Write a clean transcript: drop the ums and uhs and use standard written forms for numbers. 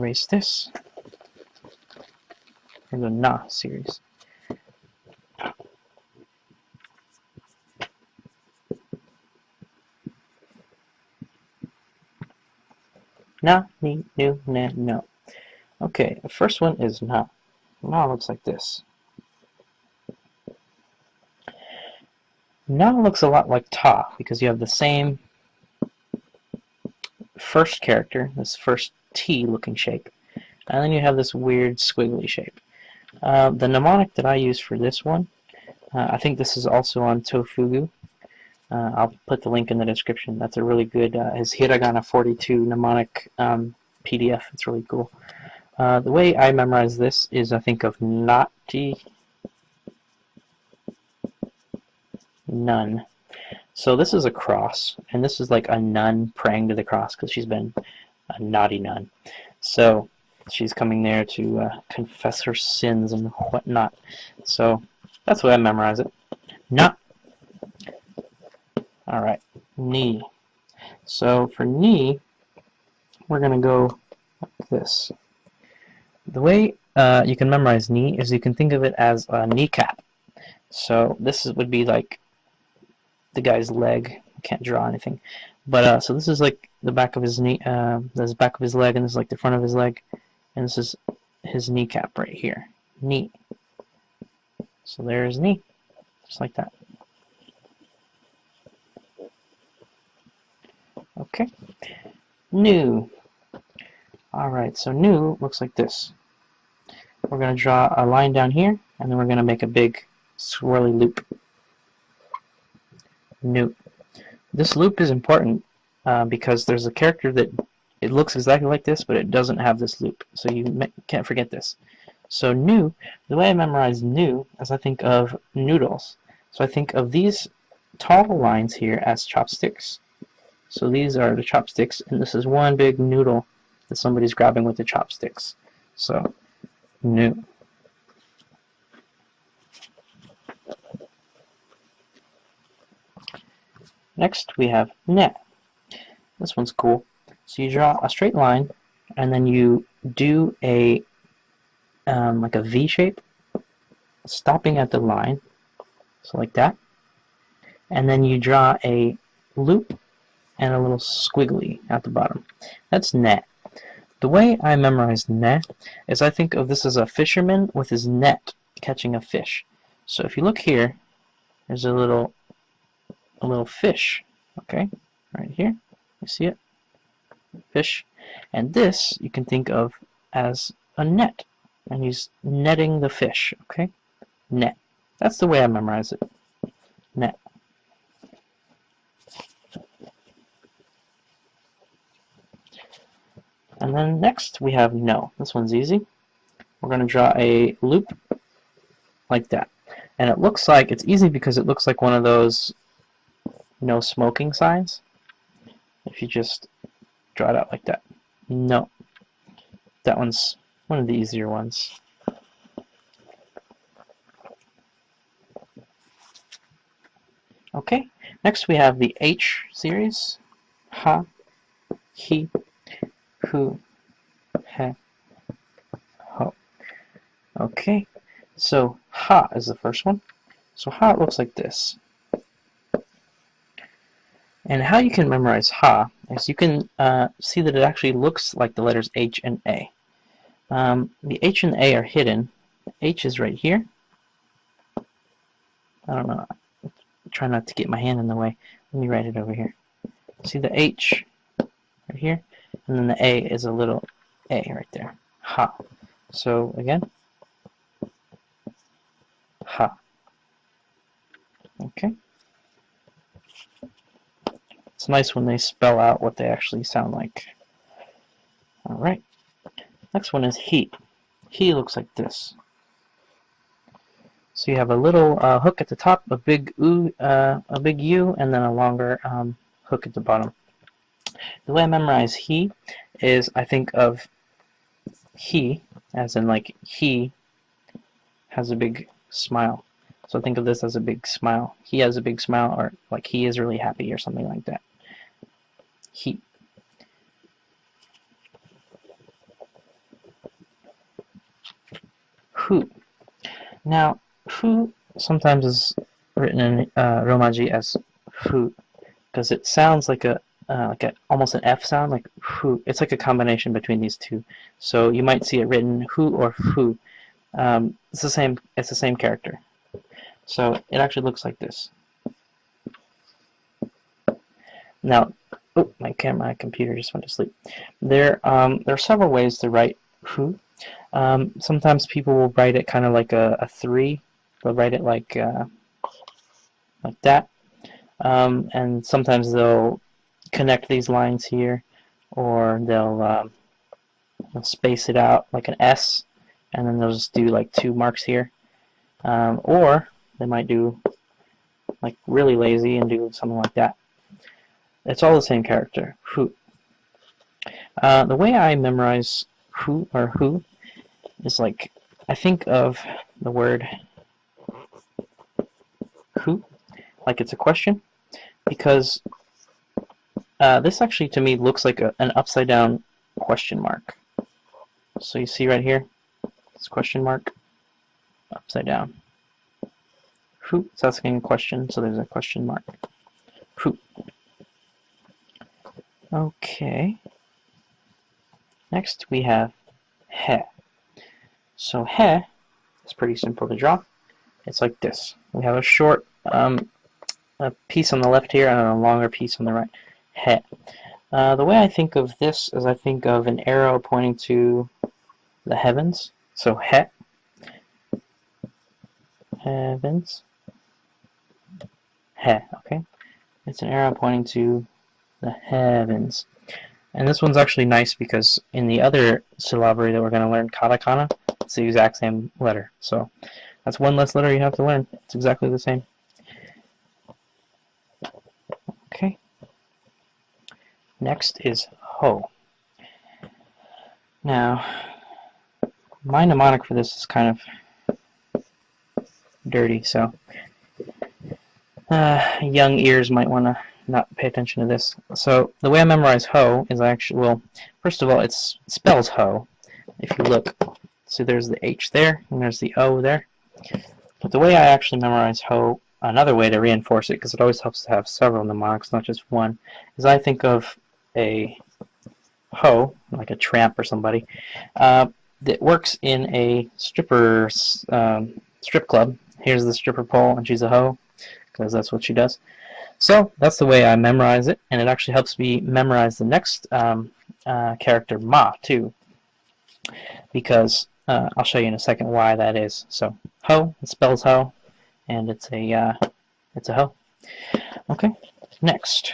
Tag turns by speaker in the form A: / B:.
A: erase this for the Na series. Na, ni, nu, ne, no. Okay, the first one is Na. Na looks like this. Na looks a lot like Ta because you have the same first character, this first T looking shape, and then you have this weird squiggly shape. The mnemonic that I use for this one, I think this is also on Tofugu. I'll put the link in the description. That's a really good, his Hiragana 42 mnemonic PDF. It's really cool. The way I memorize this is I think of Nati, Nun. So this is a cross, and this is like a nun praying to the cross because she's been a naughty nun. So she's coming there to confess her sins and whatnot. So that's why I memorize it. Na. Alright, Ni. So for Ni, we're going to go like this. The way you can memorize Ni is you can think of it as a kneecap. So this would be like the guy's leg. I can't draw anything. But so this is like the back of his knee, this back of his leg, and this is like the front of his leg. And this is his kneecap right here. Ni. So there's Ni. Just like that. Okay. Nu. Alright, so Nu looks like this. We're going to draw a line down here, and then we're going to make a big swirly loop. Nu. This loop is important because there's a character that it looks exactly like this, but it doesn't have this loop. So you can't forget this. So Nu, the way I memorize Nu is I think of noodles. So I think of these tall lines here as chopsticks. So these are the chopsticks, and this is one big noodle that somebody's grabbing with the chopsticks. So, Nu. Next we have Ne. This one's cool. So you draw a straight line, and then you do a like a V shape, stopping at the line, so like that. And then you draw a loop and a little squiggly at the bottom. That's Ne. The way I memorize Ne is I think of this as a fisherman with his net catching a fish. So if you look here, there's a little fish, okay, right here. You see it? Fish. And this you can think of as a net, and he's netting the fish, okay? Net. That's the way I memorize it. Net. And then next we have No. This one's easy. We're going to draw a loop like that. And it looks like, it's easy because it looks like one of those no smoking signs. If you just draw it out like that. No. That one's one of the easier ones. Okay, next we have the H series. Ha, Hi, Hu, He, Ho. Okay, so Ha is the first one. So Ha looks like this. And how you can memorize Ha is you can see that it actually looks like the letters H and A. The H and A are hidden. H is right here. I don't know. Try not to get my hand in the way. Let me write it over here. See the H right here, and then the A is a little A right there. Ha. So again, Ha. Okay. It's nice when they spell out what they actually sound like. Alright. Next one is He. He looks like this. So you have a little hook at the top, a big U, and then a longer hook at the bottom. The way I memorize He is I think of He, as in like he has a big smile. So think of this as a big smile. He has a big smile, or like he is really happy, or something like that. He. hu. Now, hu sometimes is written in Romaji as hu because it sounds like almost an F sound, like hu. It's like a combination between these two. So you might see it written hu or fu. It's the same. It's the same character. So it actually looks like this. Now, oh, my computer just went to sleep. There are several ways to write hu. Sometimes people will write it kind of like a 3. They'll write it like that. And sometimes they'll connect these lines here, or they'll space it out like an S, and then they'll just do like 2 marks here. Or they might do like really lazy and do something like that. It's all the same character, hu. The way I memorize hu is like, I think of the word hu like it's a question, because this actually to me looks like an upside down question mark. So you see right here, it's question mark, upside down. Hu, it's asking a question, so there's a question mark. Hu. Okay. Next we have he. So he is pretty simple to draw. It's like this. We have a short a piece on the left here and a longer piece on the right. He. The way I think of this is I think of an arrow pointing to the heavens. So he. Heavens. He. Okay. It's an arrow pointing to the heavens. And this one's actually nice because in the other syllabary that we're going to learn, katakana, it's the exact same letter. So that's one less letter you have to learn. It's exactly the same. Okay. Next is ho. Now, my mnemonic for this is kind of dirty, so young ears might want to not pay attention to this. So the way I memorize ho is well, first of all, it spells ho. If you look, so there's the H there, and there's the O there. But the way I actually memorize ho, another way to reinforce it, because it always helps to have several mnemonics, not just one, is I think of a ho, like a tramp or somebody, that works in a strip club. Here's the stripper pole, and she's a hoe, because that's what she does. So that's the way I memorize it, and it actually helps me memorize the next character, ma, too, because I'll show you in a second why that is. So ho, it spells ho, and it's a hoe. Okay, next